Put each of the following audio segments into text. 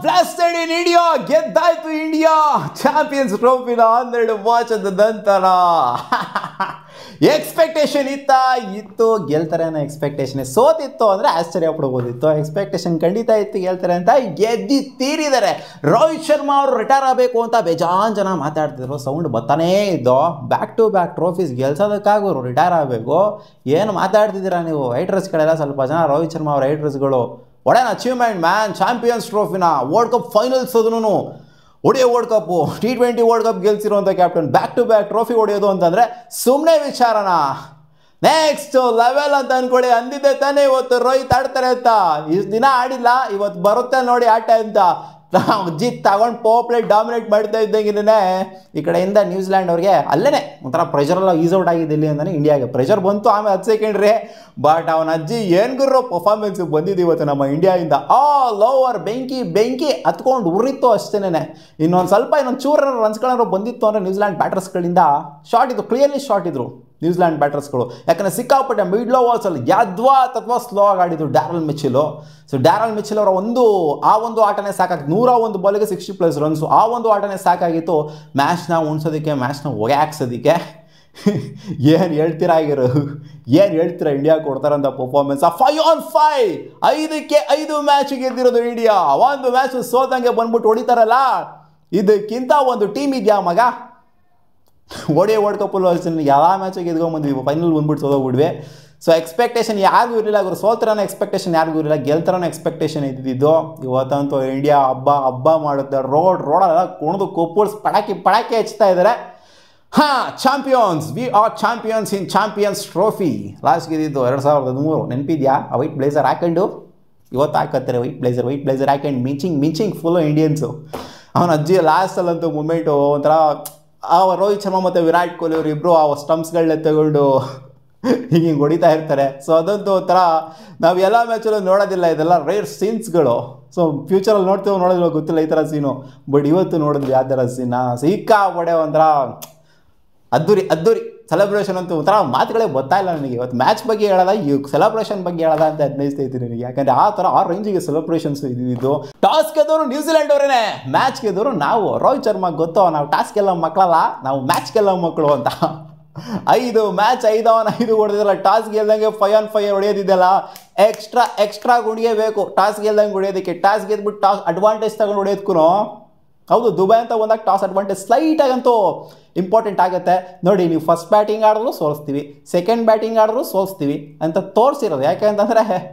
Blasted in India, ಗೆದ್ದಾಯ್ತು India champions ಟ್ರೋಫಿನ 12 ವಾಚದ ನಂತರ. ಎಕ್ಸ್ಪೆಕ್ಟೇಷನ್ ಇತ್ತು ಗೆಲ್ತಾರೆ ಅನ್ನೋ ಎಕ್ಸ್ಪೆಕ್ಟೇಷನ್. ಸೋತಿತ್ತು ಅಂದರೆ ಆಶ್ಚರ್ಯ ಪಡ್ಬೋದಿತ್ತು. ಎಕ್ಸ್ಪೆಕ್ಟೇಷನ್ ಖಂಡಿತ ಇತ್ತು ಗೆಲ್ತಾರೆ ಅಂತ, ಗೆದ್ದಿ ತೀರಿದ್ದಾರೆ. ರೋಹಿತ್ ಶರ್ಮಾ ಅವರು ರಿಟೈರ್ ಆಗಬೇಕು ಅಂತ ಬೇಜಾನ್ ಜನ ಮಾತಾಡ್ತಿದ್ರು, ಸೌಂಡ್ ಬರ್ತಾನೇ ಇದ್ದೋ. ಬ್ಯಾಕ್ ಟು ಬ್ಯಾಕ್ ಟ್ರೋಫೀಸ್ ಗೆಲ್ಸೋದಕ್ಕಾಗೋರು ರಿಟೈರ್ ಆಗಬೇಕು, ಏನು ಮಾತಾಡ್ತಿದ್ದೀರಾ ನೀವು? ರೈಟರ್ಸ್ಗಳೆಲ್ಲ ಸ್ವಲ್ಪ ಜನ ರೋಹಿತ್ ಶರ್ಮಾ ಅವ್ರ ರೈಟರ್ಸ್ಗಳು what an achievement man, champions ಟ್ರೋಫಿನ ವರ್ಲ್ಡ್ ಕಪ್ ಫೈನಲ್ಸ್ ಅದನ್ನು ODI world cup, T20 world cup ಗೆಲ್ಸಿರುವಂಥ captain back to back trophy ಹೊಡೆಯೋದು ಅಂತಂದರೆ ಸುಮ್ಮನೆ ವಿಚಾರನ? ನೆಕ್ಸ್ಟ್ ಲೆವೆಲ್ ಅಂತ ಅಂದ್ಕೊಳ್ಳಿ. ಅಂದಿದ್ದೆ ತಾನೇ ಇವತ್ತು ರೋಹಿತ್ ಆಡ್ತಾರೆ ಅಂತ. ಇಷ್ಟು ದಿನ ಆಡಿಲ್ಲ, ಇವತ್ತು ಬರುತ್ತೆ ನೋಡಿ ಆಟ ಅಂತ ಜಿತ್ ತಗೊಂಡು ಪೋಪ್ಲೇಟ್ ಡಾಮಿನೇಟ್ ಮಾಡ್ತಾ ಇದ್ದಂಗೆ ಈ ಕಡೆಯಿಂದ ನ್ಯೂಜಿಲ್ಯಾಂಡ್ ಅವ್ರಿಗೆ ಅಲ್ಲೇ ಒಂಥರ ಪ್ರೆಷರೆಲ್ಲ ಈಸೌಟ್ ಆಗಿದೆ. ಇಲ್ಲಿ ಅಂತಾನೆ ಇಂಡಿಯಾಗೆ ಪ್ರೆಷರ್ ಬಂತು. ಆಮೇಲೆ 10 ಸೆಕೆಂಡ್ ರೀ, ಬಟ್ ಅವನ ಅಜ್ಜಿ ಏನು ಗುರು ಪರ್ಫಾರ್ಮೆನ್ಸ್ ಬಂದಿದ್ದು ಇವತ್ತು ನಮ್ಮ ಇಂಡಿಯಾಯಿಂದ. ಲೋವರ್ ಬೆಂಕಿ ಹತ್ಕೊಂಡು ಉರಿತ್ತು ಅಷ್ಟೇನೆ. ಇನ್ನೊಂದು ಚೂರ ರನ್ಸ್ಗಳಾದ್ರು ಬಂದಿತ್ತು ಅಂದರೆ ನ್ಯೂಜಿಲ್ಯಾಂಡ್ ಬ್ಯಾಟರ್ಸ್ಗಳಿಂದ ಶಾರ್ಟ್ ಇದ್ರು, ಕ್ಲಿಯರ್ಲಿ ಶಾರ್ಟ್ ಇದ್ರು ನ್ಯೂಜಿಲ್ಯಾಂಡ್ ಬ್ಯಾಟರ್ಸ್ಗಳು. ಯಾಕಂದರೆ ಸಿಕ್ಕಾಪಟ್ಟೆ ಮಿಡ್ ಓವರ್ಸಲ್ಲಿ ಅಥವಾ ಸ್ಲೋ ಆಗಿ ಆಡಿದ್ರು Darryl Mitchell. So Darryl Mitchell ಅವರ ಒಂದು ಆಟನೇ ಸಾಕಾಗಿತ್ತು. 101 ಬಾಲಿಗೆ 60+ ರನ್ಸು. ಆ ಒಂದು ಆಟನೇ ಸಾಕಾಗಿತ್ತು ಮ್ಯಾಚ್ನ ಉಣ್ಸೋದಕ್ಕೆ, ಮ್ಯಾಚ್ನ ಒಗೆ ಹಾಕ್ಸೋದಕ್ಕೆ. ಏನು ಹೇಳ್ತೀರಾ ಇಂಡಿಯಾ ಕೊಡ್ತಾರಂಥ ಪರ್ಫಾರ್ಮೆನ್ಸ್. 5 on 5 5ಕ್ಕೆ 5 ಮ್ಯಾಚ್ ಗೆದ್ದಿರೋದು ಇಂಡಿಯಾ. ಒಂದು ಮ್ಯಾಚ್ ಸೋತಂಗೆ ಬಂದ್ಬಿಟ್ಟು ಹೊಡಿತಾರಲ್ಲ, ಇದಕ್ಕಿಂತ ಒಂದು ಟೀಮ್ ಇದೆಯಾ ಮಗ? ಓಡಿಯೋ ವರ್ಲ್ಡ್ ಕಪ್ಪಲ್ಲೂ ಅಷ್ಟೇ ಎಲ್ಲ ಮ್ಯಾಚಿಗೆ ಗೆದ್ಕೊಂಡ್ಬಂದ್ವಿ, ಫೈನಲ್ ಬಂದ್ಬಿಟ್ಟು ಸೋದೋಗ್ಬಿಡ್ವಿ. ಸೊ ಎಕ್ಸ್ಪೆಕ್ಟೇಷನ್ ಯಾರಿಗೂ ಇರಲಿಲ್ಲ, ಅವರು ಸೋಲ್ತಾರನೋ ಎಕ್ಸ್ಪೆಕ್ಟೇಷನ್ ಯಾರಿಗೂ ಇರಲಿಲ್ಲ, ಗೆಲ್ತಾರನೋ ಎಕ್ಸ್ಪೆಕ್ಟೇಷನ್ ಇದ್ದಿದ್ದು. ಇವತ್ತಂತೂ ಇಂಡಿಯಾ ಹಬ್ಬ ಮಾಡುತ್ತೆ. ರೋಡೆಲ್ಲ ಕುಣಿದು ಕೊಪ್ಪಳ್ಸ್ ಪಟಾಕಿ ಹಚ್ತಾ ಇದ್ದಾರೆ. Champions, we are champions in champions trophy. Last ಗೆದ್ದಿದ್ದು 2013. ನೆನಪಿದ್ಯಾ? ಆ ವೈಟ್ ಬ್ಲೇಸರ್ ಹಾಕೊಂಡು ಇವತ್ತು ಹಾಕತ್ತಾರೆ. ವೈಟ್ ಬ್ಲೇಸರ್ ಹಾಕೊಂಡು ಮಿಂಚಿಂಗ್ ಫುಲ್ಲು ಇಂಡಿಯನ್ಸು. ಅವನ ಅಜ್ಜಿ ಲಾಸ್ಟಲ್ಲಂತೂ ಮೂಮೆಂಟು ಒಂಥರ ರೋಹಿತ್ ಶರ್ಮಾ ಮತ್ತು ವಿರಾಟ್ ಕೊಹ್ಲಿ ಅವರು ಇಬ್ಬರು ಆ ಸ್ಟಂಪ್ಸ್ಗಳನ್ನ ತಗೊಂಡು ಹಿಂಗೆ ಹೊಡಿತಾ ಇರ್ತಾರೆ. ಸೊ ಅದಂತೂ ಒಂಥರ ನಾವು ಎಲ್ಲ ಮ್ಯಾಚಲ್ಲೂ ನೋಡೋದಿಲ್ಲ, ಇದೆಲ್ಲ ರೇರ್ ಸೀನ್ಸ್ಗಳು. ಸೊ ಫ್ಯೂಚರಲ್ಲಿ ನೋಡೋದಿಲ್ಲ ಗೊತ್ತಿಲ್ಲ ಈ ಥರ ಸೀನು. ಬಟ್ ಇವತ್ತು ನೋಡಿದ್ವಿ ಆ ಥರ ಸೀನ. ಸಿಕ್ಕಾಪಟ್ಟೆ ಒಂಥರ ಅದ್ದೂರಿ ಸೆಲೆಬ್ರೇಷನ್ ಅಂತೂ ಒಂಥರ ಮಾತುಗಳೇ ಗೊತ್ತಾಯಿಲ್ಲ ನನಗೆ. ಇವತ್ತು ಮ್ಯಾಚ್ ಬಗ್ಗೆ ಹೇಳೋದ, ಈ ಸೆಲೆಬ್ರೇಷನ್ ಬಗ್ಗೆ ಹೇಳೋದ ಅಂತ ಅನ್ನಿಸ್ತೈತಿ ನನಗೆ. ಯಾಕಂದರೆ ಆ ರೇಂಜಿಗೆ ಸೆಲೆಬ್ರೇಷನ್ಸ್ ಇದ್ದಿದ್ದು. ಟಾಸ್ ಗೆದ್ದವರು ನ್ಯೂಜಿಲೆಂಡ್ ಅವರೇನೆ, ಮ್ಯಾಚ್ ಗೆದ್ದವರು ನಾವು. ರೋಹಿತ್ ಶರ್ಮಾ ಗೊತ್ತೋ, ನಾವು ಟಾಸ್ ಗೆಲ್ಲೋ ಮಕ್ಕಳಲ್ಲ, ನಾವು ಮ್ಯಾಚ್ ಗೆಲ್ಲೋ ಮಕ್ಕಳು ಅಂತ. 5 ಮ್ಯಾಚ್ 5 on 5 ಹೊಡೆದಿದ್ದಲ್ಲ. ಟಾಸ್ ಗೆಲ್ದಂಗೆ 5 on 5 ಹೊಡೆಯೋದಿದ್ದಲ್ಲ, ಎಕ್ಸ್ಟ್ರಾ ಗುಣಿಗೆ ಬೇಕು ಟಾಸ್ ಗೆಲ್ದಂಗೆ ಹೊಡೆಯೋದಕ್ಕೆ. ಟಾಸ್ ಗೆದ್ಬಿಟ್ಟು ಟಾಸ್ ಅಡ್ವಾಂಟೇಜ್ ತಗೊಂಡು ಹೊಡೆಯೋದಕ್ಕೂ ಹೌದು. ದುಬೈ ಅಂತ ಬಂದಾಗ ಟಾಸ್ ಅಡ್ವಾಂಟೇಜ್ ಸ್ಲೈಟಾಗಂತೂ ಇಂಪಾರ್ಟೆಂಟ್ ಆಗುತ್ತೆ. ನೋಡಿ, ನೀವು ಫಸ್ಟ್ ಬ್ಯಾಟಿಂಗ್ ಆಡಿದ್ರು ಸೋಲಿಸ್ತೀವಿ, ಸೆಕೆಂಡ್ ಬ್ಯಾಟಿಂಗ್ ಆಡಿದ್ರು ಸೋಲಿಸ್ತೀವಿ ಅಂತ ತೋರಿಸಿರೋದು. ಯಾಕೆಂತಂದರೆ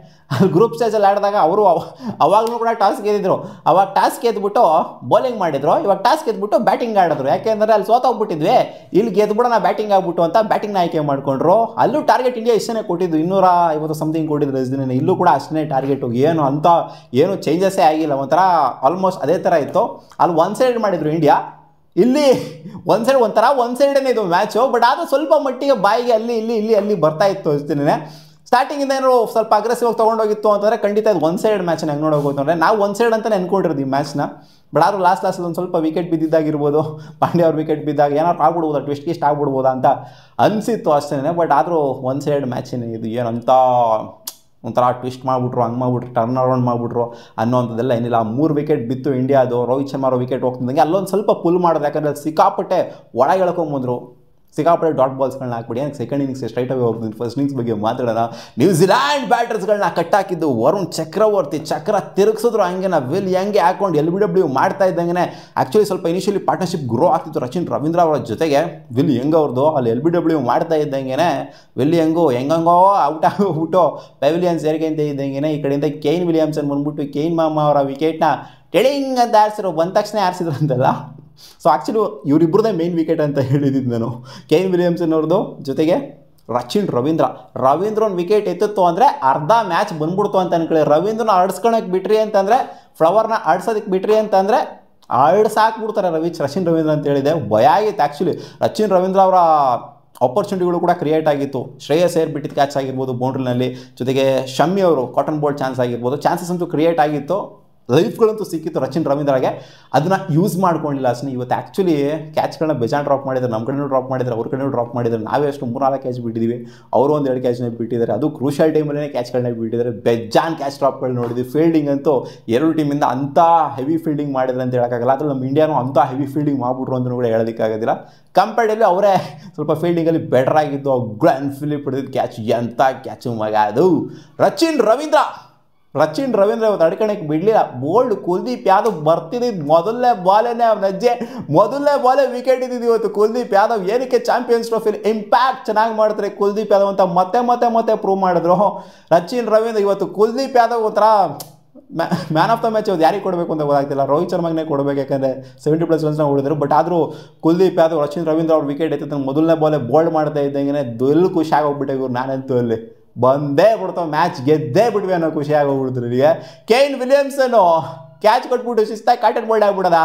ಅಲ್ಲಿ ಗ್ರೂಪ್ ಸ್ಟೇಜಲ್ಲಿ ಆಡಿದಾಗ ಅವರು ಅವಾಗಲೂ ಕೂಡ ಟಾಸ್ ಗೆದ್ದಿದ್ರು. ಅವಾಗ ಟಾಸ್ ಗೆದ್ಬಿಟ್ಟು ಬೌಲಿಂಗ್ ಮಾಡಿದ್ರು, ಇವಾಗ ಟಾಸ್ ಗೆದ್ಬಿಟ್ಟು ಬ್ಯಾಟಿಂಗ್ ಆಡಿದ್ರು. ಯಾಕೆಂದರೆ ಅಲ್ಲಿ ಸೋತೋಗ್ಬಿಟ್ಟಿದ್ವಿ, ಇಲ್ಲಿ ಗೆದ್ಬಿಡೋಣ ಬ್ಯಾಟಿಂಗ್ ಆಗ್ಬಿಟ್ಟು ಅಂತ ಬ್ಯಾಟಿಂಗ್ನ ಆಯ್ಕೆ ಮಾಡಿಕೊಂಡ್ರು. ಅಲ್ಲೂ ಟಾರ್ಗೆಟ್ ಇಂಡಿಯಾ ಇಷ್ಟೇ ಕೊಟ್ಟಿದ್ದು, 250 ಸಮಥಿಂಗ್ ಕೊಟ್ಟಿದ್ರು ಇಷ್ಟು ದಿನ. ಇಲ್ಲೂ ಕೂಡ ಅಷ್ಟೇ ಟಾರ್ಗೆಟು, ಏನು ಚೇಂಜಸ್ಸೇ ಆಗಿಲ್ಲ. ಒಂಥರ ಆಲ್ಮೋಸ್ಟ್ ಅದೇ ಥರ ಇತ್ತು. ಅಲ್ಲಿ ಒನ್ ಸೈಡ್ ಮಾಡಿದ್ರು ಇಂಡಿಯಾ, ಇಲ್ಲಿ ಒನ್ ಸೈಡೇ ಇದು ಮ್ಯಾಚು. ಬಟ್ ಅದು ಸ್ವಲ್ಪ ಮಟ್ಟಿಗೆ ಬಾಯಿಗೆ ಅಲ್ಲಿ ಬರ್ತಾ ಇತ್ತು ಅಷ್ಟೇ. ಸ್ಟಾರ್ಟಿಂಗಿಂದ ಏನೋ ಸ್ವಲ್ಪ ಅಗ್ರೆಸಿವ್ ಆಗಿ ತೊಗೊಂಡೋಗಿತ್ತು ಅಂತಂದರೆ ಖಂಡಿತ ಇದು ಒನ್ ಸೈಡ್ ಮ್ಯಾಚ್ನ ಹೆಂಗೆ ನೋಡೋಗೋದು ಅಂದರೆ ನಾವು ಒನ್ ಸೈಡ್ ಅಂತಲೇ ಅನ್ಕೊಂಡಿರೋದು ಈ ಮ್ಯಾಚ್ನ. ಬಟ್ ಆದರೂ ಲಾಸ್ಟಲ್ಲಿ ಒಂದು ಸ್ವಲ್ಪ ವಿಕೆಟ್ ಬಿದ್ದಿದ್ದಾಗಿರ್ಬೋದು, ಪಾಂಡ್ಯ ಅವ್ರ ವಿಕೆಟ್ ಬಿದ್ದಾಗ ಏನಾದ್ರು ಆಗ್ಬಿಡ್ಬೋದಾ, ಟ್ವಿಸ್ಟ್ ಆಗ್ಬಿಡ್ಬೋದಾ ಅಂತ ಅನಿಸಿತ್ತು ಅಷ್ಟೇ. ಬಟ್ ಆದರೂ ಒನ್ ಸೈಡ್ ಮ್ಯಾಚಿನ ಇದು. ಏನಂತ ಒಂಥರ ಟ್ವಿಸ್ಟ್ ಮಾಡಿಬಿಟ್ರು, ಹಂಗೆ ಮಾಡಿಬಿಟ್ರು, ಟರ್ನ್ ಅರೌಂಡ್ ಮಾಡಿಬಿಟ್ರು ಅನ್ನೋಂಥದ್ದೆಲ್ಲ ಏನಿಲ್ಲ. 3 ವಿಕೆಟ್ ಬಿತ್ತು ಇಂಡಿಯಾದು. ರೋಹಿತ್ ಶರ್ಮಾ ಅವ್ರ ವಿಕೆಟ್ ಹೋಗ್ತಿದ್ದಂಗೆ ಅಲ್ಲೊಂದು ಸ್ವಲ್ಪ ಪುಲ್ ಮಾಡೋದು. ಯಾಕಂದರೆ ಸಿಕ್ಕಾಪಟ್ಟೆ ಒಳಗೆ ಎಳ್ಕೊಂಬಂದರು, ಸಿಕ್ಕಾಪಟ್ಟೆ ಡಾಟ್ ಬಾಲ್ಸ್ಗಳನ್ನ ಹಾಕ್ಬಿಡಿ. ಸೆಕೆಂಡ್ ಇನ್ನಿಂಗ್ಸ್ ಸ್ಟ್ರೈಟ್ ಅವೇ ಹೋಗ್ತಿದ್ದು. ಫಸ್ಟ್ ಇನ್ನಿಂಗ್ಸ್ ಬಗ್ಗೆ ಮಾತಾಡೋಣ. ನ್ಯೂಜಿಲ್ಯಾಂಡ್ ಬ್ಯಾಟರ್ಸ್ಗಳನ್ನ ಕಟ್ಟಾಕಿದ್ದು ವರುಣ್ ಚಕ್ರವರ್ತಿ. ಚಕ್ರ ತಿರುಗಿಸಿದ್ರು ಹಂಗೆ ವಿಲ್ ಹೆಂಗೆ ಹಾಕೊಂಡು LBW ಮಾಡ್ತಾ ಇದ್ದಂಗೆ. ಆ್ಯಕ್ಚುಲಿ ಸ್ವಲ್ಪ ಇನಿಷಿಯಲಿ ಪಾರ್ಟ್ನರ್ಶಿಪ್ ಗ್ರೋ ಆಗ್ತಿತ್ತು ರಚಿನ್ ರವೀಂದ್ರ ಅವರ ಜೊತೆಗೆ. ವಿಲ್ ಅವ್ರದ್ದು ಅಲ್ಲಿ LBW ಮಾಡ್ತಾ ಇದ್ದಂಗೆ ವಿಲ್ ಹೆಂಗೋ ಔಟ್ ಆಗೋಗ್ಬಿಟ್ಟು ಪೆವಿಲಿಯನ್ ಸೇರ್ಕೊಂತ ಇದ್ದಂಗೆ ಈ ಕಡೆಯಿಂದ ಕೇನ್ ವಿಲಿಯಮ್ಸನ್ ಬಂದ್ಬಿಟ್ಟು ಕೇನ್ ಮಾಮ ಅವರ ವಿಕೆಟ್ನ ಟೆಳಿಂಗ್ ಅಂತ ಆರಿಸಿದ್ರು. ಬಂದ ತಕ್ಷಣ ಆರಿಸಿದ್ರು ಅಂತಲ್ಲ. ಸೊ ಆ್ಯಕ್ಚುಲಿ ಇವರಿಬ್ಬರದೇ ಮೇನ್ ವಿಕೆಟ್ ಅಂತ ಹೇಳಿದ್ದು ನಾನು. ಕೇನ್ ವಿಲಿಯಮ್ಸನ್ ಅವ್ರದ್ದು ಜೊತೆಗೆ ರಚಿನ್ ರವೀಂದ್ರನ್ ವಿಕೆಟ್ ಎತ್ತಿತ್ತು ಅಂದರೆ ಅರ್ಧ ಮ್ಯಾಚ್ ಬಂದ್ಬಿಡ್ತು ಅಂತ ಅನ್ಕೊಳ್ಳಿ. ರವೀಂದ್ರನ ಆಡಿಸ್ಕೊಳಕ್ಕೆ ಬಿಟ್ರಿ ಅಂತಂದರೆ, ಫ್ಲವರ್ನ ಆಡ್ಸೋದಕ್ಕೆ ಬಿಟ್ರಿ ಅಂತಂದರೆ ಆಡ್ಸಾಕ್ಬಿಡ್ತಾರೆ ರಚಿನ್ ರವೀಂದ್ರ ಅಂತ ಹೇಳಿದೆ. ಭಯ ಆಗಿತ್ತು ಆ್ಯಕ್ಚುಲಿ. ರಚಿನ್ ರವೀಂದ್ರ ಅವರ ಆಪರ್ಚುನಿಟಿಗಳು ಕೂಡ ಕ್ರಿಯೇಟ್ ಆಗಿತ್ತು. ಶ್ರೇಯಸ್ ಏರ್ ಬಿಟ್ಟಿದ್ದು ಕ್ಯಾಚ್ ಆಗಿರ್ಬೋದು ಬೌಂಡ್ರಿನಲ್ಲಿ, ಜೊತೆಗೆ ಶಮ್ಮಿ ಅವರು ಕಾಟನ್ ಬಾಲ್ ಚಾನ್ಸ್ ಆಗಿರ್ಬೋದು, ಚಾನ್ಸಸ್ ಅಂತೂ ಕ್ರಿಯೇಟ್ ಆಗಿತ್ತು. ಲೈಫ್ಗಳಂತೂ ಸಿಕ್ಕಿತ್ತು ರಚಿನ್ ರವೀಂದ್ರಗೆ, ಅದನ್ನು ಯೂಸ್ ಮಾಡ್ಕೊಂಡಿಲ್ಲ ಅಷ್ಟೇ. ಇವತ್ತು ಆ್ಯಕ್ಚುಲಿ ಕ್ಯಾಚ್ಗಳನ್ನ ಬೇಜಾನ್ ಡ್ರಾಪ್ ಮಾಡಿದ್ದಾರೆ, ನಮ್ಮ ಕಡೆಯೂ ಡ್ರಾಪ್ ಮಾಡಿದ್ದಾರೆ, ಅವ್ರ ಕಡೆಯೂ ಡ್ರಾಪ್ ಮಾಡಿದ್ದಾರೆ. ನಾವೇ ಅಷ್ಟು 3-4 ಕ್ಯಾಚ್ ಬಿಟ್ಟಿದ್ದೀವಿ, ಅವರು ಒಂದು 2 ಕ್ಯಾಚ್ನ ಬಿಟ್ಟಿದ್ದಾರೆ. ಅದು ಕ್ರೂಷಿಯಲ್ ಟೈಮಲ್ಲೇ ಕ್ಯಾಚ್ಗಳನ್ನ ಬಿಟ್ಟಿದ್ದಾರೆ. ಬೇಜಾನ್ ಕ್ಯಾಚ್ ಡ್ರಾಪ್ಗಳು ನೋಡಿದ್ವಿ. ಫೀಲ್ಡಿಂಗ್ ಅಂತೂ 2 ಟೀಮಿಂದ ಅಂಥ ಹೆವಿ ಫೀಲ್ಡಿಂಗ್ ಮಾಡಿದ್ರೆ ಅಂತ ಹೇಳೋಕ್ಕಾಗಲ್ಲ. ಅದ್ರಲ್ಲಿ ನಮ್ಮ ಇಂಡಿಯಾನು ಅಂಥ ಹೆವಿ ಫೀಲ್ಡಿಂಗ್ ಮಾಡ್ಬಿಟ್ರು ಅಂತಲೂ ಕೂಡ ಹೇಳೋದಕ್ಕಾಗೋದಿಲ್ಲ. ಕಂಪೇರ್ಡಲ್ಲಿ ಅವರೇ ಸ್ವಲ್ಪ ಫೀಲ್ಡಿಂಗಲ್ಲಿ ಬೆಟರ್ ಆಗಿದ್ದು. ಗ್ಲೆನ್ ಫಿಲಿಪ್ ಹಿಡಿದಿದ್ದು ಕ್ಯಾಚ್, ಎಂಥ ಕ್ಯಾಚು ಮಗ ಅದು. ರಚಿನ್ ರವೀಂದ್ರ ಇವತ್ತು ಅಡ್ಕಣಕ್ಕೆ ಬಿಡಲಿಲ್ಲ. ಬೋಲ್ಡ್ ಕುಲ್ದೀಪ್ ಯಾದವ್ ಬರ್ತಿದ್ದು ಮೊದಲನೇ ಬಾಲೇ ವಿಕೆಟ್ ಇದ್ದಿದ್ದು ಇವತ್ತು. ಕುಲ್ದೀಪ್ ಯಾದವ್ ಏನಕ್ಕೆ ಚಾಂಪಿಯನ್ಸ್ ಟ್ರೋಫಿಲಿ ಇಂಪ್ಯಾಕ್ಟ್ ಚೆನ್ನಾಗಿ ಮಾಡ್ತಾರೆ ಕುಲ್ದೀಪ್ ಯಾದವ್ ಅಂತ ಮತ್ತೆ ಪ್ರೂವ್ ಮಾಡಿದ್ರು ರಚಿನ್ ರವೀಂದ್ರ. ಇವತ್ತು ಕುಲ್ದೀಪ್ ಯಾದವ್ ಒಂಥರ ಮ್ಯಾನ್ ಆಫ್ ದ ಮ್ಯಾಚ್ ಇವತ್ತು ಯಾರಿಗೆ ಕೊಡಬೇಕು ಅಂತ ಗೊತ್ತಾಗ್ತಿಲ್ಲ. ರೋಹಿತ್ ಶರ್ಮಾಗೆ ಕೊಡಬೇಕು, ಯಾಕಂದರೆ 70+ ರನ್ಸ್ನ ಹೊಡಿದ್ರು. ಬಟ್ ಆದರೂ ಕುಲ್ದೀಪ್ ಯಾದವ್, ರಚಿನ್ ರವೀಂದ್ರ ಅವ್ರು ವಿಕೆಟ್ ಎತ್ತಿದ್ದು ಮೊದಲನೇ ಬಾಲೇ ಬೋಲ್ಡ್ ಮಾಡ್ತಾ ಇದ್ದಂಗೆ ದೊಲ್ಲು ಖುಷಿ ಆಗೋಗ್ಬಿಟ್ಟೆ ಇವ್ರು. ನಾನಂತೂ ಅಲ್ಲಿ ಬಂದೇ ಬಿಡ್ತಾವೆ, ಮ್ಯಾಚ್ ಗೆದ್ದೇ ಬಿಟ್ವಿ ಅನ್ನೋ ಖುಷಿ ಆಗೋಗ್ಬಿಡ್ತಾರೆ ನನಗೆ. ಕೇನ್ ವಿಲಿಯಮ್ಸನ್ನು ಕ್ಯಾಚ್ ಕೊಟ್ಬಿಟ್ಟು ಶಿಸ್ತಾಗಿ ಕಾಟನ್ ಬೋಲ್ಡ್ ಆಗ್ಬಿಡೋದ.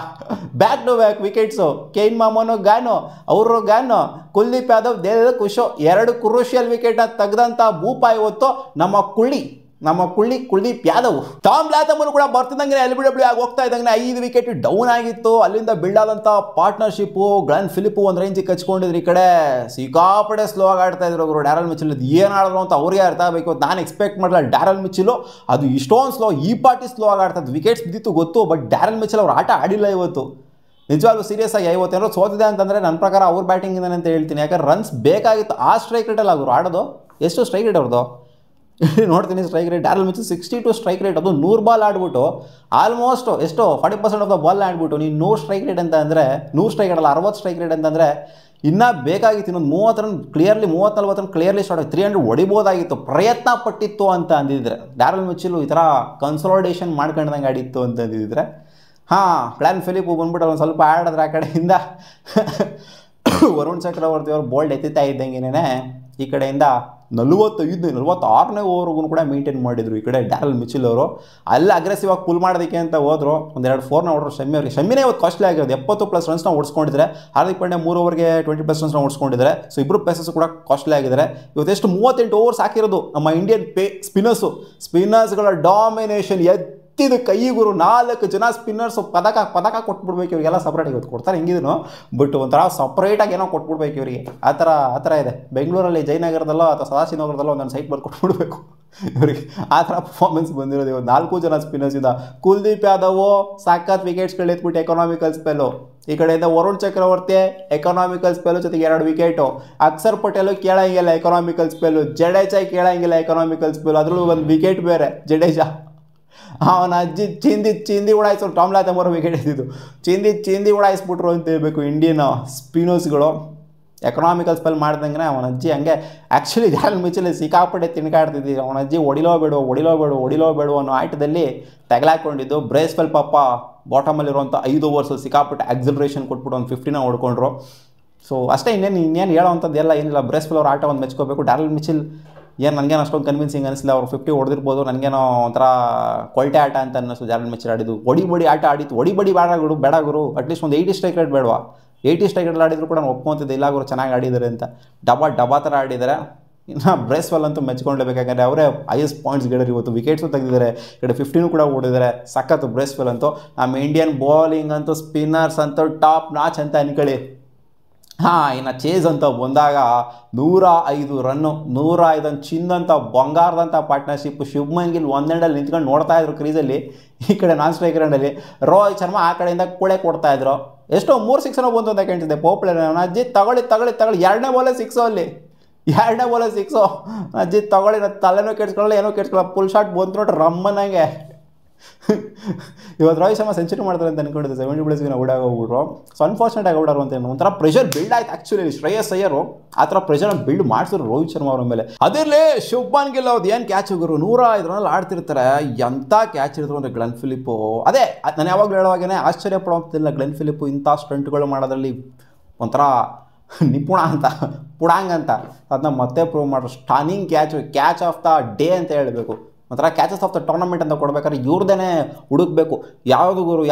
Back to back wickets. Kane ಮಾಮೋನು ಗಾನು, ಅವರು ಗಾನು, ಕುಲ್ದೀಪ್ ಯಾದವ್ ದೇಹದ ಖುಷು. 2 ಕ್ರೂಷಿಯಲ್ ವಿಕೆಟ್ನ ತೆಗೆದಂಥ ಭೂಪ ಇವತ್ತು ನಮ್ಮ ಕುಲ್ದೀಪ್ ಯಾದವ್. ಟಾಮ್ ಲಾಥಮ್ ಕೂಡ ಬರ್ತಿದ್ದಂಗೆ LBW ಆಗಿ ಹೋಗ್ತಾ ಇದ್ದಂಗೆ 5 ವಿಕೆಟ್ ಡೌನ್ ಆಗಿತ್ತು. ಅಲ್ಲಿಂದ ಬಿಲ್ಡ್ ಆದಂಥ ಪಾರ್ಟ್ನರ್ಶಿಪ್ಪು ಗ್ಲೆನ್ ಫಿಲಿಪ್ ಒಂದು ರೇಂಜಿಗೆ ಕಚ್ಕೊಂಡಿದ್ರು. ಈ ಕಡೆ ಸಿಕ್ಕಾಪಡೆ ಸ್ಲೋ ಆಗಿ ಆಡ್ತಾ ಇದ್ರು ಅವರು. ಡ್ಯಾರಲ್ ಮಿಚೆಲ್ ಏನು ಆಡಿದ್ರು ಅಂತ ಅವ್ರಿಗೆ ಅರ್ಥ ಆಗಬೇಕು. ನಾನು ಎಕ್ಸ್ಪೆಕ್ಟ್ ಮಾಡಲ್ಲ ಡ್ಯಾರಲ್ ಮಿಚೆಲು ಅದು ಇಷ್ಟೊಂದು ಸ್ಲೋ, ಈ ಪಾರ್ಟಿ ಸ್ಲೋ ಆಗಿ ಆಡ್ತಾ ಇದ್ದು. ವಿಕೆಟ್ಸ್ ಬಿದ್ದಿತ್ತು ಗೊತ್ತು, ಬಟ್ ಡ್ಯಾರಲ್ ಮಿಚೆಲ್ ಅವ್ರು ಆಟ ಆಡಿಲ್ಲ ಇವತ್ತು. ನಿಜವಾಗ್ಲೂ ಸೀರಿಯಸ್ ಆಗಿ ಇವತ್ತೇನೋ ಸೋತಿದೆ ಅಂತಂದರೆ ನನ್ನ ಪ್ರಕಾರ ಅವ್ರ ಬ್ಯಾಟಿಂಗಿಂದ ಅಂತ ಹೇಳ್ತೀನಿ. ಯಾಕಂದ್ರೆ ರನ್ಸ್ ಬೇಕಾಗಿತ್ತು. ಆ ಸ್ಟ್ರೈಕ್ ರೇಟಲ್ಲಿ ಅವರು ಆಡೋದು. ಎಷ್ಟು ಸ್ಟ್ರೈಕ್ ರೇಟ್ ಅವ್ರದ್ದು ನೋಡ್ತೀನಿ. Strike rate Darryl Mitchell 62 strike rate. ಅದು 100 ಬಾಲ್ ಆಡ್ಬಿಟ್ಟು ಆಲ್ಮೋಸ್ಟ್ ಎಷ್ಟು 40% ಆಫ್ ದ ಬಾಲ್ ಆಡ್ಬಿಟ್ಟು ನೀನು 100 ಸ್ಟ್ರೈಕ್ ರೇಟ್ ಅಂತ ಅಂದರೆ 100 ಸ್ಟ್ರೈಕ್ ರೇಟ್ ಅಲ್ಲ 60 ಸ್ಟ್ರೈಕ್ ರೇಟ್ ಅಂತಂದರೆ ಇನ್ನೂ ಬೇಕಾಗಿತ್ತು. ಇನ್ನೊಂದು 30 run clearly 30-40 run clearly start 300 ಹೊಡಿಬೋದಾಗಿತ್ತು. ಪ್ರಯತ್ನ ಪಟ್ಟಿತ್ತು ಅಂತ ಅಂದಿದ್ರೆ ಡ್ಯಾರಲ್ ಮಿಚೆಲ್ ಈ ಥರ ಕನ್ಸಾಲಿಡೇಷನ್ ಮಾಡ್ಕೊಂಡಂಗೆ ಆಡಿತ್ತು ಅಂತ ಅಂದಿದ್ರೆ ಗ್ಲೆನ್ ಫಿಲಿಪ್ ಬಂದ್ಬಿಟ್ಟು ಒಂದು ಸ್ವಲ್ಪ ಆಡಿದ್ರೆ ಆ ಕಡೆಯಿಂದ ವರುಣ್ ಚಕ್ರವರ್ತಿ ಅವರು ಬೋಲ್ಡ್ ಎತ್ತಿತಾ ಇದ್ದಂಗೆನೇ ಈ ಕಡೆಯಿಂದ 46ನೇ ಓವರ್ಗೂ ಕೂಡ ಮೇಂಟೈನ್ ಮಾಡಿದರು ಈ ಕಡೆ ಡ್ಯಾರಲ್ ಮಿಚೆಲ್ ಅವರು. ಅಲ್ಲಿ ಅಗ್ರೆಸಿವ್ ಆಗಿ ಪುಲ್ ಮಾಡೋದಕ್ಕೆ ಅಂತ ಹೋದ್ರು. 2 4ನ ಹೊಡ್ರು ಶಮ್ಮಿ ಅವರಿಗೆ. ಶಮ್ಮಿನೇ ಇವತ್ತು ಕಾಸ್ಟ್ಲಿ ಆಗಿರೋದು. 70+ ರನ್ಸ್ನ ಓಡಿಸ್ಕೊಂಡಿದ್ದಾರೆ. ಹಾರ್ದಿಕ್ ಪಾಂಡ್ಯ 3 ಓವರ್ಗೆ 20+ ರನ್ಸ್ನ ಓಡಿಸ್ಕೊಂಡಿದ್ದಾರೆ. ಸೊ ಇಬ್ಬರು ಪೇಸಸ್ ಕೂಡ ಕಾಸ್ಟ್ಲಿ ಆಗಿದ್ದಾರೆ. ಇವತ್ತು ಎಷ್ಟು 38 ಓವರ್ಸ್ ಹಾಕಿರೋದು ನಮ್ಮ ಇಂಡಿಯನ್ ಸ್ಪಿನ್ನರ್ಸ್ಗಳ ಡಾಮಿನೇಷನ್ ಎತ್ತಿದ ಕೈಗುರು. 4 ಜನ ಸ್ಪಿನ್ನರ್ಸು ಪದಕ ಕೊಟ್ಬಿಡ್ಬೇಕು ಇವರಿಗೆಲ್ಲ. ಸಪ್ರೇಟ್ ಇವತ್ತು ಕೊಡ್ತಾರೆ ಹೆಂಗಿದ್ರು, ಬಟ್ ಒಂಥರ ಸಪ್ರೇಟಾಗಿ ಏನೋ ಕೊಟ್ಬಿಡ್ಬೇಕು ಇವರಿಗೆ. ಆ ಥರ ಇದೆ. ಬೆಂಗಳೂರಲ್ಲಿ ಜಯನಗರದಲ್ಲೋ ಅಥವಾ ಸದಾಶಿವನಗರದಲ್ಲೋ ಒಂದೊಂದು ಸೈಟ್ ಬರ್ದು ಕೊಟ್ಬಿಡ್ಬೇಕು ಇವರಿಗೆ. ಆ ಥರ ಪರ್ಫಾರ್ಮೆನ್ಸ್ ಬಂದಿರೋದು ಇವತ್ತು 4 ಜನ ಸ್ಪಿನ್ನರ್ಸಿಂದ. ಕುಲ್ದೀಪ್ ಯಾದವ್ ಸಾಕತ್ ವಿಕೆಟ್ಸ್ಗಳು ಎತ್ಬಿಟ್ಟು ಎಕನಾಮಿಕಲ್ ಸ್ಪೆಲ್ಲು. ಈ ಕಡೆಯಿಂದ ವರುಣ್ ಚಕ್ರವರ್ತಿ ಎಕನಾಮಿಕಲ್ ಸ್ಪೆಲ್ಲು ಜೊತೆಗೆ 2 ವಿಕೆಟು. ಅಕ್ಷರ್ ಪಟೇಲು ಕೇಳಂಗಿಲ್ಲ ಎಕನಾಮಿಕಲ್ ಸ್ಪೆಲ್ಲು. ಜಡೇಜಾ ಕೇಳಂಗಿಲ್ಲ ಎಕನಾಮಿಕಲ್ ಸ್ಪೆಲ್ಲು. ಅದರಲ್ಲೂ ಒಂದು ವಿಕೆಟ್ ಬೇರೆ ಜಡೇಜಾ. ಅವನ ಅಜ್ಜಿ ಚಿಂದಿ ಉಡಾಯಿಸೋರು. ಟಾಮ್ ಲಾಥಮ್ ಅವರು ವಿಕೆಟ್ ಇದ್ದಿದ್ದು ಚಿಂದಿ ಉಡಾಯಿಸ್ಬಿಟ್ರು ಅಂತ ಹೇಳ್ಬೇಕು ಇಂಡಿಯನ್ ಸ್ಪಿನ್ನರ್ಸ್ಗಳು. ಎಕನಾಮಿಕಲ್ ಸ್ಪೆಲ್ ಮಾಡ್ದಂಗೆ ಅವನ ಅಜ್ಜಿ ಹಂಗೆ. ಆ್ಯಕ್ಚುಲಿ ಡ್ಯಾರಲ್ ಮಿಚೆಲ್ ಸಿಕ್ಕಾಪಟ್ಟೆ ತಿನ್ಕಾಡ್ತಿದ್ದೀವಿ. ಅವನ ಅಜ್ಜಿ ಹೊಡಿಲೋ ಅನ್ನೋ ಆಟದಲ್ಲಿ ತಗಲಾಕೊಂಡಿದ್ದು. ಬ್ರೇಸ್ವೆಲ್ ಪಾಪ ಬಾಟಮಲ್ಲಿರುವಂಥ 5 ಓವರ್ಸ್ ಸಿಕ್ಕಾಪಟ್ಟೆ ಆಕ್ಸಿಲರೇಷನ್ ಕೊಟ್ಬಿಟ್ಟು ಒಂದು 50ನ ಹೊಡ್ಕೊಂಡ್ರು. ಸೊ ಅಷ್ಟೇ, ಇನ್ನೇನು ಹೇಳೋವಂಥದ್ದು ಏನಿಲ್ಲ. ಬ್ರೇಸ್ವೆಲ್ ಅವ್ರ ಆಟ ಒಂದು ಮೆಚ್ಕೋಬೇಕು. ಡ್ಯಾರಲ್ ಮಿಚೆಲ್ ನನಗೇನು ಅಷ್ಟೊಂದು ಕನ್ವಿನ್ಸಿಂಗ್ ಅನಿಸಿಲ್ಲ. ಅವರು 50 ಹೊಡೆದಿರ್ಬೋದು. ನನಗೇನೋ ಒಂಥರ ಕೊಲ್ಟೆ ಆಟ ಅಂತ ಅನ್ನಿಸ್ತು ಡ್ಯಾರಲ್ ಮಿಚೆಲ್ ಆಡಿದ್ದು. ಹೊಡಿ ಆಟ ಆಡಿತ್ತು. ಹೊಡಿ ಬೇಡ ಗುರು. ಅಟ್ಲೀಸ್ಟ್ ಒಂದು 80 ಸ್ಟ್ರೈಕ್ ರೇಟ್ ಬೇಡವಾ? 80 ಸ್ಟ್ರೈಕ್ ರೇಟ್ ಆಡಿದ್ರು ಕೂಡ ನಾನು ಒಪ್ಕೊತಿದ್ದೆ ಇಲ್ಲ ಗುರು ಚೆನ್ನಾಗಿ ಆಡಿದ್ದಾರೆ ಅಂತ. ಡಬಾ ಥರ ಆಡಿದ್ದಾರೆ. ಇನ್ನು ಬ್ರೇಸ್ವೆಲ್ ಅಂತೂ ಮೆಚ್ಕೊಂಡ್ಲೇಬೇಕು. ಯಾಕಂದರೆ ಅವರೇ ಹೈಯೆಸ್ಟ್ ಪಾಯಿಂಟ್ಸ್ ಗೆಡರ್ ಇವತ್ತು. ವಿಕೆಟ್ಸು ತೆಗೆದಿದ್ದಾರೆ. ಈ ಕಡೆ 15 ಕೂಡ ಓಡಿದ್ದಾರೆ. ಸಖತ್ತು ಬ್ರೇಸ್ವೆಲ್ ಅಂತೂ. ನಮ್ಮ ಇಂಡಿಯನ್ ಬೌಲಿಂಗ್ ಅಂತೂ ಸ್ಪಿನ್ನರ್ಸ್ ಅಂತೂ ಟಾಪ್ ನಾಚ್ ಅಂತ ಅನ್ಕೊಳ್ಳಿ. ಇನ್ನು ಚೇಸ್ ಅಂತ ಬಂದಾಗ 105 ರನ್ನು, 105 ಚಿನ್ನಂಥ ಬಂಗಾರದಂಥ ಪಾರ್ಟ್ನರ್ಶಿಪ್. ಶುಭ್ಮನ್ ಗಿಲ್ ಒಂದೆಂಡಲ್ಲಿ ನಿಂತ್ಕೊಂಡು ನೋಡ್ತಾ ಇದ್ರು ಕ್ರೀಸಲ್ಲಿ. ಈ ಕಡೆ ನಾನ್ ಸ್ಟ್ರೈಕ್ ರನ್ನಲ್ಲಿ ರೋಹಿತ್ ಶರ್ಮಾ ಆ ಕಡೆಯಿಂದ ಕೂಳೆ ಕೊಡ್ತಾ ಇದ್ರು. ಎಷ್ಟೋ 3 6 ಬಂತು ಅಂತ ಕಾಣ್ತಿದ್ದೆ. ಪೋಪ್ಲರ್ ಅಜ್ಜಿ ತಗೊಳ್ಳಿ 2ನೇ ಬಾಲೇ 6 ಅಲ್ಲಿ. 2ನೇ ಬಾಲೇ 6 ಅಜ್ಜಿ ತಗೊಳ್ಳಿ. ನಾನು ತಲೆನೂ ಕೆಡ್ಸ್ಕೊಳ್ಳಲ್ಲ ಏನೋ ಕೆಡ್ಸ್ಕೊಳ್ಳಲ್ಲ. ಫುಲ್ ಶಾಟ್ ಬಂತು ನೋಡ್ರಿ ರಮ್ಮನಾಗೆ. ಇವತ್ತು ರೋಹಿತ್ ಶರ್ಮಾ ಸೆಂಚುರಿ ಮಾಡ್ತಾರೆ ಅಂತ ಅನ್ಕೊಂಡಿದ್ದೆ. 70+ ಔಟ್ ಆಗೋಗ್ಬಿಟ್ರು. ಸೊ ಅನ್ಫಾರ್ಚುನೇಟ್ ಆಗಿ ಔಟ್ ಆರು ಅಂತ ಒಂಥರ ಪ್ರೆಷರ್ ಬಿಲ್ಡ್ ಆಯ್ತು. ಆ್ಯಕ್ಚುಲಿ ಶ್ರೇಯಸ್ ಅಯ್ಯರು ಆ ಥರ ಪ್ರೆಷರ್ನ ಬಿಲ್ಡ್ ಮಾಡಿಸಿದ್ರು ರೋಹಿತ್ ಶರ್ಮಾ ಅವ್ರ ಮೇಲೆ. ಅದಿರಲಿ ಶುಭ್ಮನ್ ಗಿಲ್ ಅವ್ರದ್ದು ಏನು ಕ್ಯಾಚ್ ಹೋಗಿರು 105 ರನ್ನಲ್ಲಿ ಆಡ್ತಿರ್ತಾರೆ. ಎಂಥ ಕ್ಯಾಚ್ ಇರ್ತಾರೆ ಅಂದರೆ ಗ್ಲೆನ್ ಫಿಲಿಪ್ಪು. ಅದೇ ನಾನು ಯಾವಾಗಲೂ ಹೇಳುವಾಗೇ ಆಶ್ಚರ್ಯ ಪಡೋಂತಿಲ್ಲ. ಗ್ಲೆನ್ ಫಿಲಿಪ್ಪು ಇಂಥ ಸ್ಟಂಟ್ಗಳು ಮಾಡೋದ್ರಲ್ಲಿ ಒಂಥರ ನಿಪುಣ ಅಂತ, ಪುಡಾಂಗ್ ಅಂತ. ಅದನ್ನ ಮತ್ತೆ ಪ್ರೂವ್ ಮಾಡ್ರು. Stunning catch of the day ಅಂತ ಹೇಳಬೇಕು. ಒಂಥರ ಕ್ಯಾಚಸ್ ಆಫ್ ದ ಟೂರ್ನಮೆಂಟ್ ಅಂತ ಕೊಡ್ಬೇಕಾದ್ರೆ ಇವ್ರದೇ ಹುಡುಕ್ಬೇಕು, ಯಾವುದು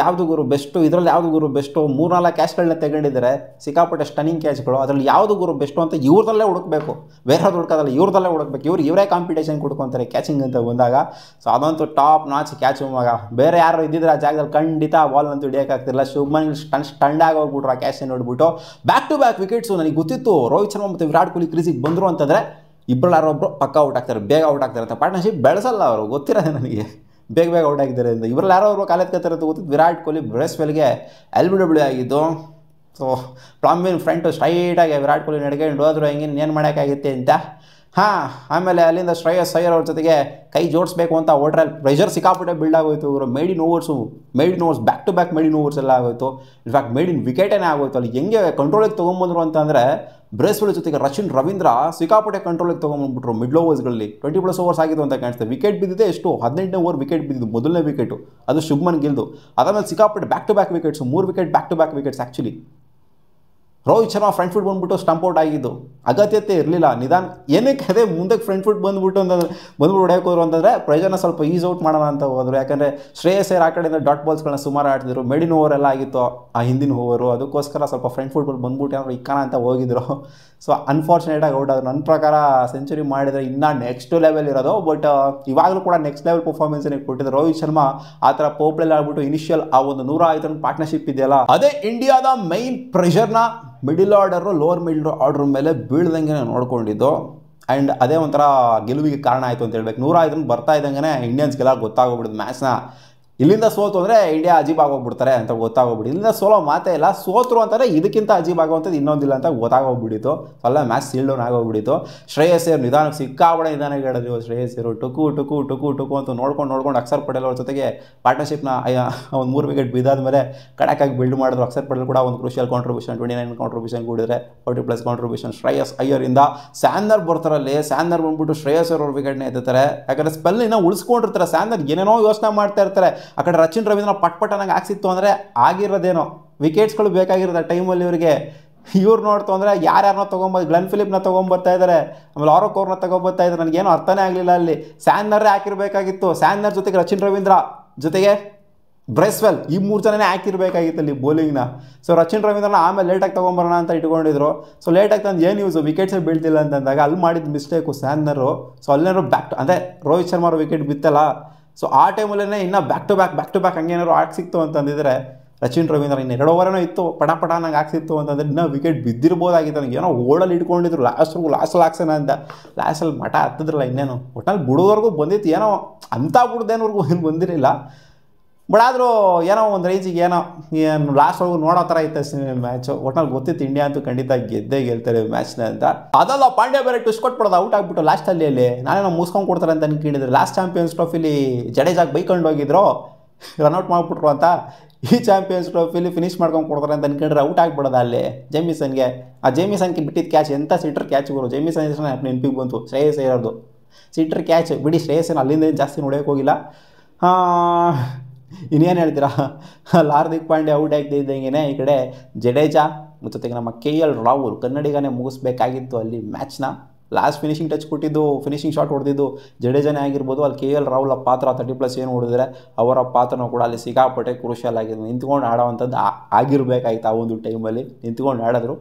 ಗುರು ಬೆಸ್ಟು, ಇದರಲ್ಲಿ ಯಾವುದು ಗುರು ಬೆಸ್ಟು, 3-4 ಕ್ಯಾಚ್ಗಳನ್ನ ತೆಗೊಂಡಿದ್ದಾರೆ, ಸಿಕ್ಕಾಪಟ್ಟೆ ಸ್ಟನ್ನಿಂಗ್ ಕ್ಯಾಚ್ಗಳು, ಅದರಲ್ಲಿ ಯಾವುದು ಗುರು ಬೆಸ್ಟು ಅಂತ ಇವ್ರದಲ್ಲೇ ಹುಡುಕಬೇಕು, ಬೇರೆಯವ್ರು ಹುಡುಕೋದಲ್ಲ, ಇವ್ರದಲ್ಲೇ ಹುಡುಕ್ಬೇಕು. ಇವರೇ ಕಾಂಪಿಟೇಷನ್ ಕೊಡ್ಕೊತಾರೆ ಕ್ಯಾಚಿಂಗ್ ಅಂತ ಬಂದಾಗ. ಸೊ ಅದಂತೂ ಟಾಪ್ ನಾಚ್ ಕ್ಯಾಚು ಮಗ. ಬೇರೆ ಯಾರು ಇದ್ದಿದ್ರೆ ಆ ಜಾಗದಲ್ಲಿ ಖಂಡಿತ ಬಾಲ್ ಅಂತೂ ಹಿಡಿಯೋಕ್ಕಾಗ್ತಿಲ್ಲ. ಶುಭ್ಮನ್ ಸ್ಟಂಡ್ ಆಗೋಗ್ಬಿಟ್ರು ಆ ಕ್ಯಾಚ್ ನೋಡ್ಬಿಟ್ಟು. Back to back wickets. ನನಗೆ ಗೊತ್ತಿತ್ತು ರೋಹಿತ್ ಶರ್ಮಾ ಮತ್ತು ವಿರಾಟ್ ಕೊಹ್ಲಿ ಕ್ರೀಸಿಗೆ ಬಂದರು ಅಂತಂದರೆ ಇಬ್ಬರು ಯಾರೊಬ್ಬರು ಪಕ್ಕ ಔಟ್ ಆಗ್ತಾರೆ, ಬೇಗ ಔಟ್ ಆಗ್ತಾರೆ ಅಂತ. ಪಾರ್ಟ್ನರ್ಶಿಪ್ ಬೆಳೆಸಲ್ಲ ಅವರು, ಗೊತ್ತಿರೋದೆ ನನಗೆ ಬೇಗ ಔಟ್ ಆಗಿದ್ದಾರೆ ಅಂತ. ಇಬ್ಬರಲ್ಲಿ ಯಾರೋ ಒಬ್ಬರು ಕಾಲೆತ್ಕೋತಾರೆ ಅಂತ ಗೊತ್ತಿತ್ತು. ವಿರಾಟ್ ಕೊಹ್ಲಿ ಬ್ರೇಸ್ವೆಲ್ಗೆ LBW ಆಗಿದ್ದು. ಸೊ ಪ್ಲಂಬಿನ್ ಫ್ರಂಟು ಸ್ಟ್ರೈಟಾಗಿ ವಿರಾಟ್ ಕೊಹ್ಲಿ ನಡ್ಕೊಂಡು ಹೋದ್ರು, ಏನು ಮಾಡೋಕ್ಕಾಗುತ್ತೆ ಅಂತ. ಆಮೇಲೆ ಅಲ್ಲಿಂದ ಶ್ರೇಯಸ್ ಅಯ್ಯರ್ ಅವ್ರ ಜೊತೆಗೆ ಕೈ ಜೋಡಿಸ್ಬೇಕು ಅಂತ ಓಟ್ರಲ್ಲಿ ಪ್ರೆಷರ್ ಸಿಕ್ಕಾಪಟ್ಟೆ ಬಿಲ್ಡ್ ಆಗೋಯ್ತು. ಇವರು maiden overs back to back maiden overs ಎಲ್ಲ ಆಗೋಯ್ತು. ಇನ್ಫ್ಯಾಕ್ಟ್ ಮೇಡ್ ಇನ್ ವಿಕೆಟೇ ಆಗೋಯ್ತು. ಅಲ್ಲಿ ಹೆಂಗೆ ಕಂಟ್ರೋಲಿಗೆ ತೊಗೊಂಬಂದ್ರು ಅಂತಂದರೆ ಬ್ರೇಸ್ವೆಲ್ ಜೊತೆಗೆ ರಚಿನ್ ರವೀಂದ್ರ ಸಿಕ್ಕಾಪಟ್ಟೆ ಕಂಟ್ರೋಲಿಗೆ ತೊಗೊಂಬಂದ್ಬಿಟ್ರು ಮಿಡ್ಲ್ ಓವರ್ಸ್ಗಳಲ್ಲಿ. 20+ ಓವರ್ಸ್ ಆಗಿದ್ದು ಅಂತ ಕಾಣಿಸ್ತದೆ. ವಿಕೆಟ್ ಬಿದ್ದಿದೆ ಎಷ್ಟು, 18ನೇ ಓವರ್ ವಿಕೆಟ್ ಬಿದ್ದಿದ್ದು, ಮೊದಲನೇ ವಿಕೆಟು ಅದು ಶುಭ್ಮನ್ ಗಿಲ್ದು. ಅದಾದಮೇಲೆ ಸಿಕ್ಕಾಪಟ್ಟೆ back to back wickets, 3 wicket back to back wickets. Actually Rohit Sharma front foot ಬಂದುಬಿಟ್ಟು ಸ್ಟಂಪ್ ಔಟ್ ಆಗಿದ್ದು ಅಗತ್ಯತೆ ಇರಲಿಲ್ಲ. ನಿಧಾನ ಏನಕ್ಕೆ ಅದೇ ಮುಂದಕ್ಕೆ ಫ್ರಂಟ್ ಫುಟ್ ಬಂದ್ಬಿಟ್ಟು ಹೊಡೆಯೋಕೆ ಹೋದ್ರು ಅಂತಂದರೆ ಪ್ರೆಷರ್ನ ಸ್ವಲ್ಪ ಈಸ್ ಔಟ್ ಮಾಡೋಣ ಅಂತ ಹೋದರು. ಯಾಕಂದರೆ ಶ್ರೇಯಸ್ ಅಯ್ಯರ್ ಆ ಕಡೆಯಿಂದ ಡಾಟ್ ಬಾಲ್ಸ್ಗಳನ್ನ ಸುಮಾರು ಆಡ್ತಿದ್ರು. ಮೇಡಿನ್ ಓವರ್ ಎಲ್ಲ ಆಗಿತ್ತು ಆ ಹಿಂದಿನ ಓವರು, ಅದಕ್ಕೋಸ್ಕರ ಸ್ವಲ್ಪ ಫ್ರಂಟ್ ಫುಟ್ ಬಂದ್ಬಿಟ್ಟು ಏನಾದ್ರು ಇಕ್ಕಾನ ಅಂತ ಹೋಗಿದ್ರು. ಸೊ ಅನ್ಫಾರ್ಚುನೇಟಾಗಿ ಔಟ್ ಆದರು. ನನ್ನ ಪ್ರಕಾರ ಸೆಂಚುರಿ ಮಾಡಿದರೆ ಇನ್ನೂ ನೆಕ್ಸ್ಟ್ ಲೆವೆಲ್ ಇರೋದು. ಬಟ್ ಇವಾಗಲೂ ಕೂಡ ನೆಕ್ಸ್ಟ್ ಲೆವೆಲ್ ಪರ್ಫಾರ್ಮೆನ್ಸ್ನೇ ಕೊಟ್ಟಿದ್ದಾರೆ ರೋಹಿತ್ ಶರ್ಮಾ. ಆ ಥರ ಪೋಪ್ಲೆಲ್ಲ ಆಗ್ಬಿಟ್ಟು ಇನಿಷಿಯಲ್ ಆ ಒಂದು 105 ರನ್ ಪಾರ್ಟ್ನರ್ಶಿಪ್ ಇದೆಯಲ್ಲ, ಅದೇ ಇಂಡಿಯಾದ ಮೈನ್ ಪ್ರೆಷರ್ನ middle order lower middle order ಮೇಲೆ ಬೀಳ್ದಂಗೆ ನೋಡ್ಕೊಂಡಿದ್ದು. ಆ್ಯಂಡ್ ಅದೇ ಒಂಥರ ಗೆಲುವಿಗೆ ಕಾರಣ ಆಯಿತು ಅಂತ ಹೇಳ್ಬೇಕು. 105 ರನ್ ಬರ್ತಾ ಇದ್ದಂಗೆ ಇಂಡಿಯನ್ಸ್ಗೆಲ್ಲ ಗೊತ್ತಾಗೋಗ್ಬಿಡುದು ಮ್ಯಾಚ್ನ. ಇಲ್ಲಿಂದ ಸೋತು ಅಂದರೆ ಇಂಡಿಯಾ ಅಜೀಬ್ ಆಗೋಗ್ಬಿಡ್ತಾರೆ ಅಂತ ಗೊತ್ತಾಗೋಗ್ಬಿಡಿ. ಇಲ್ಲಿಂದ ಸೋಲೋ ಮಾತೇ ಇಲ್ಲ. ಸೋತರು ಅಂತಾರೆ ಇದಕ್ಕಿಂತ ಅಜೀಬ್ ಆಗುವಂಥದ್ದು ಇನ್ನೊಂದಿಲ್ಲ ಅಂತ ಗೊತ್ತಾಗೋಗ್ಬಿಟ್ಟಿತ್ತು. ಅಲ್ಲ ಮ್ಯಾಚ್ ಸೀಲ್ ಡೌನ್ ಆಗೋಗ್ಬಿಟ್ಟಿತ್ತು. ಶ್ರೇಯಸ್ ಅಯ್ಯರ್ ನಿಧಾನಕ್ಕೆ ಸಿಕ್ಕಾಬಡೆ ನಿಧಾನಕ್ಕೆ ಹೇಳಿದ್ರು. ಶ್ರೇಯಸ್ ಅಯ್ಯರು ಟುಕು ಅಂತ ನೋಡ್ಕೊಂಡು ಅಕ್ಷರ್ ಪಟೇಲ್ ಅವ್ರ ಜೊತೆಗೆ ಪಾರ್ಟ್ನರ್ಶಿಪ್ನ ಒಂದು 3 ವಿಕೆಟ್ ಬಿದ್ದಾದ ಮೇಲೆ ಕಡಕ್ಕಾಗಿ ಬಿಲ್ಡ್ ಮಾಡಿದ್ರು. ಅಕ್ಷರ್ ಪಟೇಲ್ ಕೂಡ ಒಂದು ಕ್ರೂಷಿಯಲ್ ಕಾಂಟ್ರಿಬ್ಯೂಷನ್ 29 ಕಾಂಟ್ರಿಬ್ಯೂಷನ್ ಕೂಡಿದ್ರೆ 40+ ಕಾಂಟ್ರಿಬ್ಯೂಷನ್ ಶ್ರೇಯಸ್ ಅಯ್ಯರಿಂದ. ಸ್ಯಾನ್ನರ್ ಬರ್ತಾರಲ್ಲಿ, ಸ್ಯಾನ್ನರ್ ಬಂದ್ಬಿಟ್ಟು ಶ್ರೇಯಸ್ ಅವ್ರ ವಿಕೆಟ್ನ ಎತ್ತಾರೆ. ಯಾಕಂದರೆ ಸ್ಪೆಲ್ನ ಉಳಿಸ್ಕೊಂಡಿರ್ತಾರೆ. ಸ್ಯಾನ್ನರ್ ಏನೇನೋ ಯೋಚನೆ ಮಾಡ್ತಾ ಇರ್ತಾರೆ. ಆ ಕಡೆ ರಚಿನ್ ರವೀಂದ್ರ ಪಟ್ಪಟ್ಟನಂಗೆ ಹಾಕ್ಸಿತ್ತು ಅಂದರೆ ಆಗಿರೋದೇನೋ ವಿಕೆಟ್ಸ್ಗಳು ಬೇಕಾಗಿರೋದು ಆ ಟೈಮಲ್ಲಿ ಇವರಿಗೆ. ಇವ್ರು ನೋಡ್ತು ಅಂದರೆ ಯಾರ್ಯಾರನ್ನ ತೊಗೊಂಬೋದು, ಗ್ಲೆನ್ ಫಿಲಿಪ್ನ ತೊಗೊಂಬರ್ತಾ ಇದ್ದಾರೆ, ಆಮೇಲೆ ಆರೋಕ್ ಅವ್ರನ್ನ ತೊಗೊಂಬರ್ತಾ ಇದ್ದಾರೆ. ನನಗೇನು ಅರ್ಥನೇ ಆಗಲಿಲ್ಲ. ಅಲ್ಲಿ ಸ್ಯಾನ್ನರೇ ಹಾಕಿರಬೇಕಾಗಿತ್ತು. ಸ್ಯಾನ್ನರ್ ಜೊತೆಗೆ ರಚಿನ್ ರವೀಂದ್ರ ಜೊತೆಗೆ ಬ್ರೇಸ್ವೆಲ್ ಈ 3 ಜನನೇ ಹಾಕಿರಬೇಕಾಗಿತ್ತು ಅಲ್ಲಿ ಬೌಲಿಂಗ್ನ. ಸೊ ರಚಿನ್ ರವೀಂದ್ರನ ಆಮೇಲೆ ಲೇಟಾಗಿ ತೊಗೊಂಬರೋಣ ಅಂತ ಇಟ್ಕೊಂಡಿದ್ರು. ಸೊ ಲೇಟಾಗಿ ತಂದು ಏನು ಯೂಸು, ವಿಕೆಟ್ಸೇ ಬೀಳ್ತಿಲ್ಲ ಅಂತಂದಾಗ ಅಲ್ಲಿ ಮಾಡಿದ ಮಿಸ್ಟೇಕು ಸ್ಯಾನ್ನರು. ಸೊ ಅಲ್ಲೇನಾದ್ರು ಅಂದರೆ ರೋಹಿತ್ ಶರ್ಮಾ ವಿಕೆಟ್ ಬಿತ್ತಲ್ಲ, ಸೊ ಆ ಟೈಮಲ್ಲೇ ಇನ್ನೂ ಬ್ಯಾಕ್ ಟು ಬ್ಯಾಕ್ ಹಂಗೇನಾದ್ರು ಆಟ ಸಿಕ್ತು ಅಂತಂದಿದ್ರೆ ರಚಿನ್ ರವೀಂದ್ರ ಇನ್ನು 2 ಓವರೇನೋ ಇತ್ತು, ಪಟ ನಂಗೆ ಹಾಕ್ಸಿತ್ತು ಅಂತಂದರೆ ಇನ್ನೂ ವಿಕೆಟ್ ಬಿದ್ದಿರ್ಬೋದಾಗಿತ್ತು. ನನಗೆ ಏನೋ ಓಡಲ್ಲಿ ಇಟ್ಕೊಂಡಿದ್ರು ಲಾಸ್ಟ್ವರೆಗೂ ಹಾಕ್ಸೋಣ ಅಂತ. ಲಾಸ್ಟಲ್ಲಿ ಮಠ ಹತ್ತಿದ್ರಲ್ಲ, ಇನ್ನೇನು ಒಟ್ಟಲ್ಲಿ ಬಿಡೋವರೆಗೂ ಬಂದಿತ್ತು. ಏನೋ ಅಂಥ ಬಿಡ್ದೇನವರೆಗೂ ಏನು ಬಂದಿರಲಿಲ್ಲ. ಬಟ್ ಆದರೂ ಏನೋ ಒಂದು ರೇಂಜಿಗೆ ಏನು ಲಾಸ್ಟ್ವರೆಗೂ ನೋಡೋ ಥರ ಇತ್ತು ಮ್ಯಾಚು. ಒಟ್ನಲ್ಲಿ ಗೊತ್ತಿತ್ತು ಇಂಡಿಯಾ ಅಂತೂ ಖಂಡಿತ ಗೆಲ್ತಾರೆ ಮ್ಯಾಚ್ನ ಅಂತ. ಅದಲ್ಲ ಪಾಂಡ್ಯ ಬೇರೆ ಟ್ವಿಸ್ಟ್ ಕೊಟ್ಬಿಡೋದು ಔಟ್ ಆಗಿಬಿಟ್ಟು ಲಾಸ್ಟಲ್ಲಿ. ಅಲ್ಲಿ ನಾನೇನೋ ಮುಸ್ಕೊಂಡು ಕೊಡ್ತಾರೆ ಅಂತ ಅನ್ಕೊಂಡಿದ್ರು. ಲಾಸ್ಟ್ ಚಾಂಪಿಯನ್ಸ್ ಟ್ರೋಫಿಲಿ ಜಡೇಜಾಗೆ ಬೈಕೊಂಡು ಹೋಗಿದ್ರು, ರನ್ಔಟ್ ಮಾಡಿಬಿಟ್ರು ಅಂತ. ಈ ಚಾಂಪಿಯನ್ಸ್ ಟ್ರೋಫಿಲಿ ಫಿನಿಶ್ ಮಾಡ್ಕೊಂಡು ಕೊಡ್ತಾರೆ ಅಂತ ಅನ್ಕೊಂಡ್ರೆ ಔಟ್ ಆಗಿಬಿಡೋದು ಅಲ್ಲಿ ಜೇಮಿಸನ್ಗೆ. ಆ ಜೇಮಿಸನ್ಗೆ ಬಿಟ್ಟಿದ್ದು ಕ್ಯಾಚ್ ಎಂಥ ಸಿಟ್ರ್ ಕ್ಯಾಚ್ ಬರೋ. ಜೇಮಿಸನ್ ನೆನಪಿಗೆ ಬಂತು ಶ್ರೇಯಸ್ ಅಯ್ಯರ್ದು ಸಿಟ್ರ್ ಕ್ಯಾಚ್. ಬಿಡಿ ಶ್ರೇಯಸ್ಸನ್ನು ಅಲ್ಲಿಂದ ಜಾಸ್ತಿ ನೋಡೋಕೆ ಹೋಗಿಲ್ಲ. ಇನ್ನೇನು ಹೇಳ್ತೀರಾ, ಹಾರ್ದಿಕ್ ಪಾಂಡ್ಯ ಔಟ್ ಆಗ್ತಿದ್ದಂಗೆ ಈ ಕಡೆ ಜಡೇಜಾ ಜೊತೆಗೆ ನಮ್ಮ KL ರಾಹುಲ್ ಕನ್ನಡಿಗನೇ ಮುಗಿಸ್ಬೇಕಾಗಿತ್ತು ಅಲ್ಲಿ ಮ್ಯಾಚ್ನ. ಲಾಸ್ಟ್ ಫಿನಿಶಿಂಗ್ ಟಚ್ ಕೊಟ್ಟಿದ್ದು, ಫಿನಿಶಿಂಗ್ ಶಾಟ್ ಹೊಡೆದಿದ್ದು ಜಡೇಜಾನೇ ಆಗಿರ್ಬೋದು. ಅಲ್ಲಿ KL ರಾಹುಲ್ ಪಾತ್ರ 30+ ಏನು ಹೊಡೆದಿದ್ದಾರೆ ಅವರ ಪಾತ್ರನೂ ಕೂಡ ಅಲ್ಲಿ ಸಿಕ್ಕಾಪಟ್ಟೆ ಕ್ರೂಷಿಯಲ್ ಆಗಿದೆ. ನಿಂತ್ಕೊಂಡು ಆಡೋವಂಥದ್ದು ಆಗಿರಬೇಕಾಗಿತ್ತು ಆ ಒಂದು ಟೈಮಲ್ಲಿ, ನಿಂತ್ಕೊಂಡು ಆಡಿದ್ರು.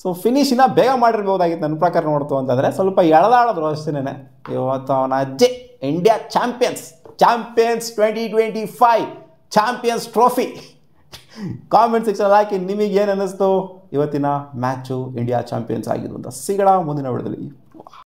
ಸೊ ಫಿನಿಶಿನ ಬೇಗ ಮಾಡಿರ್ಬೋದಾಗಿತ್ತು ನನ್ನ ಪ್ರಕಾರ ನೋಡ್ತು ಅಂತಂದರೆ. ಸ್ವಲ್ಪ ಎಳೆದಾಡಿದ್ರು ಅಷ್ಟೇ. ಇವತ್ತು ಅವನ ಅಜ್ಜೆ India champions 2025 champions trophy. Comment ಸೆಕ್ಷನಲ್ಲಿ ಹಾಕಿ ನಿಮಗೆ ಏನು ಅನ್ನಿಸ್ತು ಇವತ್ತಿನ ಮ್ಯಾಚು ಇಂಡಿಯಾ ಚಾಂಪಿಯನ್ಸ್ ಆಗಿದ್ದು ಅಂತ. ಸಿಗೋಣ ಮುಂದಿನ ವಿಡಿಯೋದಲ್ಲಿ.